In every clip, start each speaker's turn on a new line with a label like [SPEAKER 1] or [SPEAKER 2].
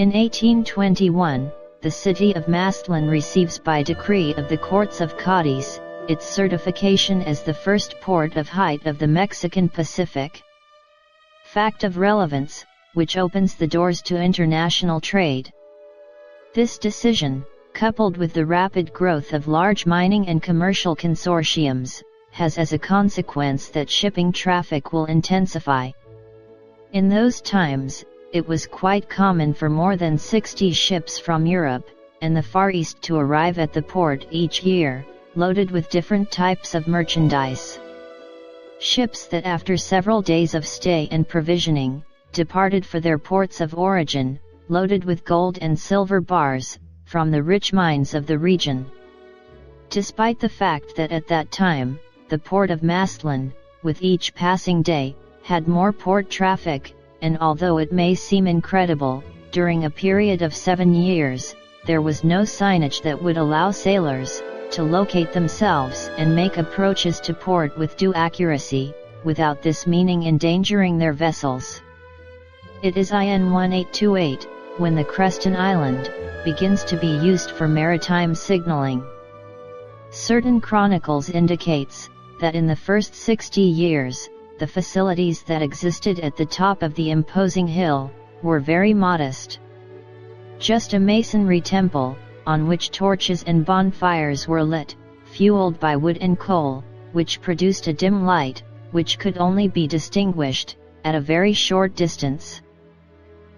[SPEAKER 1] In 1821, the city of Mazatlan receives by decree of the Courts of Cadiz, its certification as the first port of height of the Mexican Pacific. Fact of relevance, which opens the doors to international trade. This decision, coupled with the rapid growth of large mining and commercial consortiums, has as a consequence that shipping traffic will intensify. In those times, it was quite common for more than 60 ships from Europe and the Far East to arrive at the port each year, loaded with different types of merchandise. Ships that after several days of stay and provisioning, departed for their ports of origin, loaded with gold and silver bars, from the rich mines of the region. Despite the fact that at that time, the port of Mazatlan, with each passing day, had more port traffic, and although it may seem incredible, during a period of 7 years, there was no signage that would allow sailors to locate themselves and make approaches to port with due accuracy, without this meaning endangering their vessels. It is in 1828, when the Creston Island begins to be used for maritime signaling. Certain chronicles indicates that in the first 60 years, the facilities that existed at the top of the imposing hill were very modest. Just a masonry temple, on which torches and bonfires were lit, fueled by wood and coal, which produced a dim light, which could only be distinguished at a very short distance.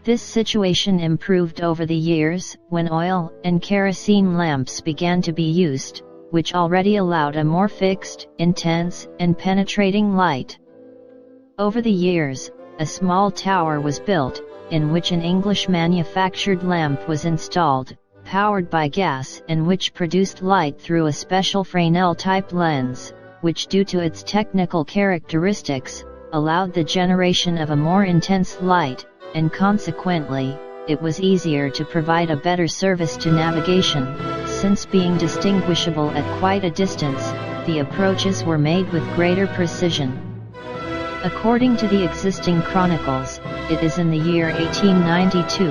[SPEAKER 1] This situation improved over the years, when oil and kerosene lamps began to be used, which already allowed a more fixed, intense, and penetrating light. Over the years, a small tower was built, in which an English-manufactured lamp was installed, powered by gas and which produced light through a special Fresnel-type lens, which due to its technical characteristics, allowed the generation of a more intense light, and consequently, it was easier to provide a better service to navigation, since being distinguishable at quite a distance, the approaches were made with greater precision. According to the existing chronicles, it is in the year 1892,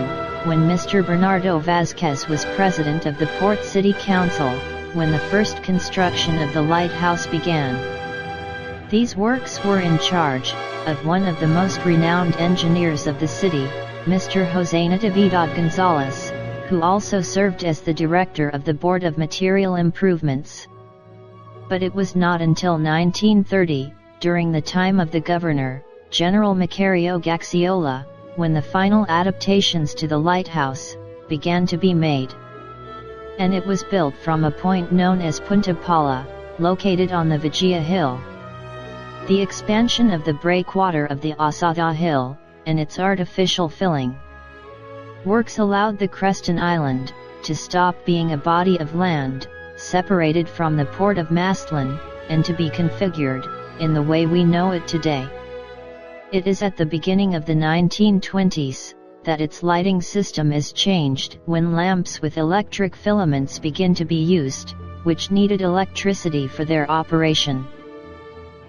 [SPEAKER 1] when Mr. Bernardo Vazquez was president of the Port City Council, when the first construction of the lighthouse began. These works were in charge of one of the most renowned engineers of the city, Mr. José Natividad González, who also served as the director of the Board of Material Improvements. But it was not until 1930, during the time of the Governor, General Macario Gaxiola, when the final adaptations to the lighthouse began to be made. And it was built from a point known as Punta Pala, located on the Vigia Hill. The expansion of the breakwater of the Asada Hill, and its artificial filling works allowed the Creston Island to stop being a body of land, separated from the port of Mazatlan, and to be configured in the way we know it today. It is at the beginning of the 1920s that its lighting system is changed when lamps with electric filaments begin to be used, which needed electricity for their operation.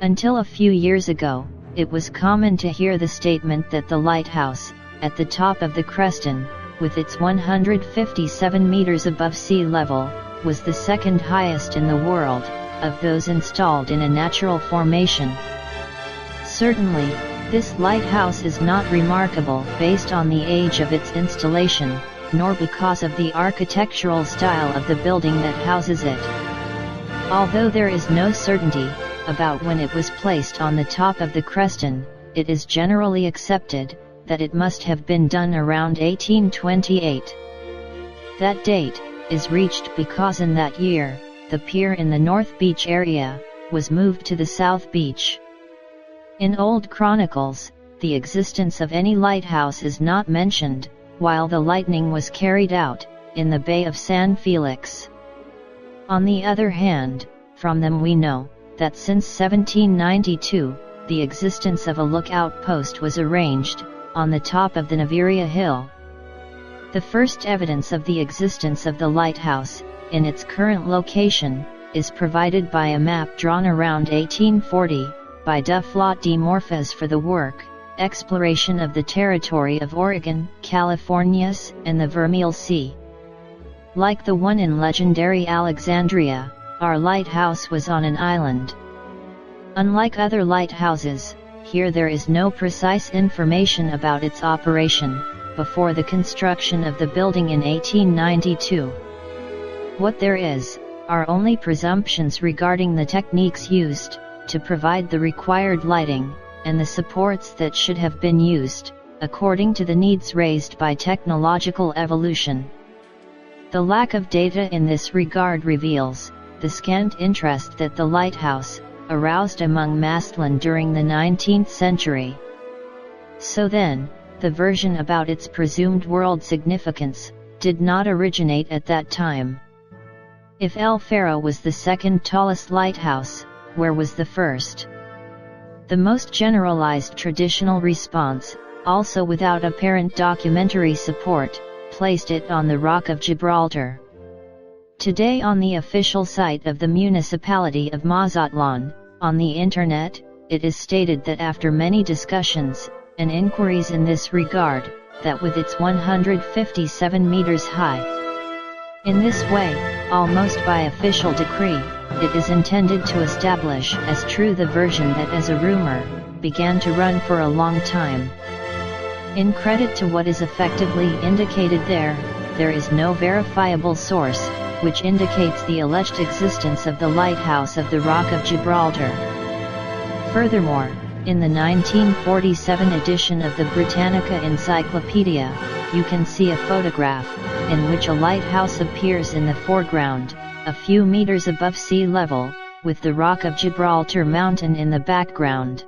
[SPEAKER 1] Until a few years ago, it was common to hear the statement that the lighthouse, at the top of the Creston, with its 157 meters above sea level, was the second highest in the world, of those installed in a natural formation. Certainly, this lighthouse is not remarkable based on the age of its installation, nor because of the architectural style of the building that houses it. Although there is no certainty about when it was placed on the top of the Creston, it is generally accepted that it must have been done around 1828. That date is reached because in that year, the pier in the North Beach area was moved to the South Beach. In old chronicles, the existence of any lighthouse is not mentioned, while the lightning was carried out in the Bay of San Felix. On the other hand, from them we know that since 1792, the existence of a lookout post was arranged on the top of the Naviria Hill. The first evidence of the existence of the lighthouse, in its current location, is provided by a map drawn around 1840, by Duflot de Morphas for the work, exploration of the territory of Oregon, Californias, and the Vermeil Sea. Like the one in legendary Alexandria, our lighthouse was on an island. Unlike other lighthouses, here there is no precise information about its operation, before the construction of the building in 1892. What there is, are only presumptions regarding the techniques used, to provide the required lighting, and the supports that should have been used, according to the needs raised by technological evolution. The lack of data in this regard reveals the scant interest that the lighthouse aroused among Mazatlan during the 19th century. So then, the version about its presumed world significance did not originate at that time. If El Faro was the second tallest lighthouse, where was the first? The most generalized traditional response, also without apparent documentary support, placed it on the Rock of Gibraltar. Today, on the official site of the municipality of Mazatlan, on the internet, it is stated that after many discussions and inquiries in this regard, that with its 157 meters high. In this way, almost by official decree, it is intended to establish as true the version that as a rumor, began to run for a long time. In credit to what is effectively indicated there is no verifiable source, which indicates the alleged existence of the lighthouse of the Rock of Gibraltar. Furthermore, in the 1947 edition of the Britannica Encyclopedia, you can see a photograph, in which a lighthouse appears in the foreground, a few meters above sea level, with the Rock of Gibraltar mountain in the background.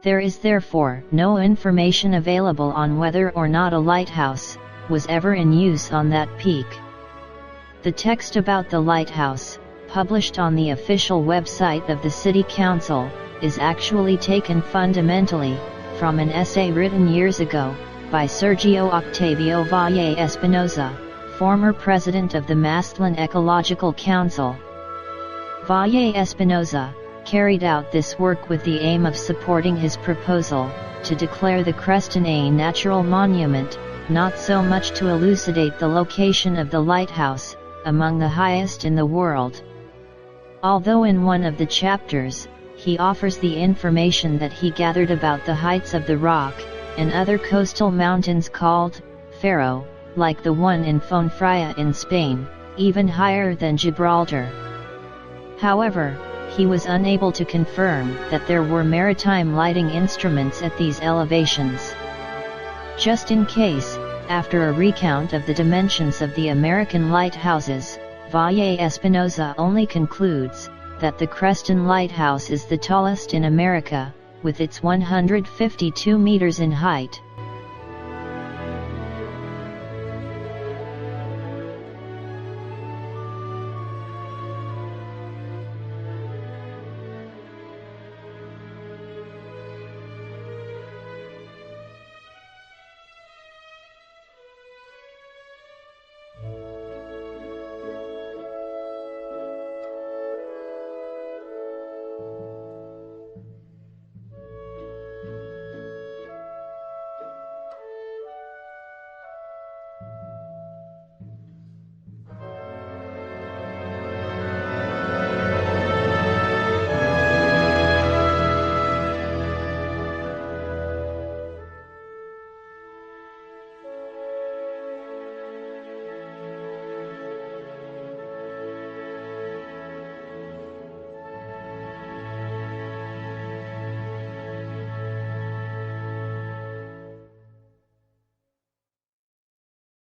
[SPEAKER 1] There is therefore no information available on whether or not a lighthouse was ever in use on that peak. The text about the lighthouse, published on the official website of the City Council, is actually taken fundamentally from an essay written years ago by Sergio Octavio Valle Espinosa, former president of the Mazatlan Ecological Council. Valle Espinosa carried out this work with the aim of supporting his proposal to declare the Creston a natural monument, not so much to elucidate the location of the lighthouse, among the highest in the world. Although in one of the chapters, he offers the information that he gathered about the heights of the Rock, and other coastal mountains called Faro, like the one in Fuenfrilla in Spain, even higher than Gibraltar. However, he was unable to confirm that there were maritime lighting instruments at these elevations. Just in case, after a recount of the dimensions of the American lighthouses, Valle Espinosa only concludes that the Creston Lighthouse is the tallest in America, with its 152 meters in height.